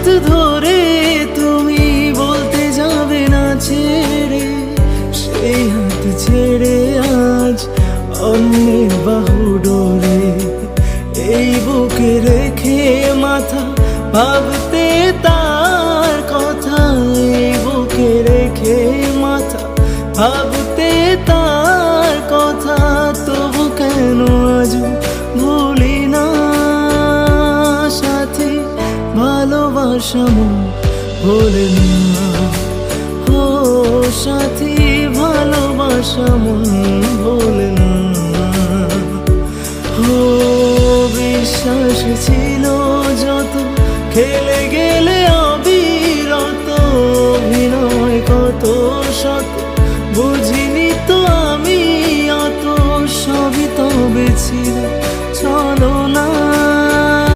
হাত ধরে তুমি বলতে যাবে না ছেড়ে, সেই হাত ছেড়ে আজ অন্যের বাহু ডোরে। এই বুকে রেখে মাথা ভাবতে তার কথা, এই বুকে রেখে মাথা ভাবতে তার কথা। তবু কেন আজ ভুলি না সাথী, ভালোবাসা মন ভোলে না। ও সাথী, ভালোবাসা মন ভোলে না। ও বিশ্বাস ছিল যত, খেলে গেলে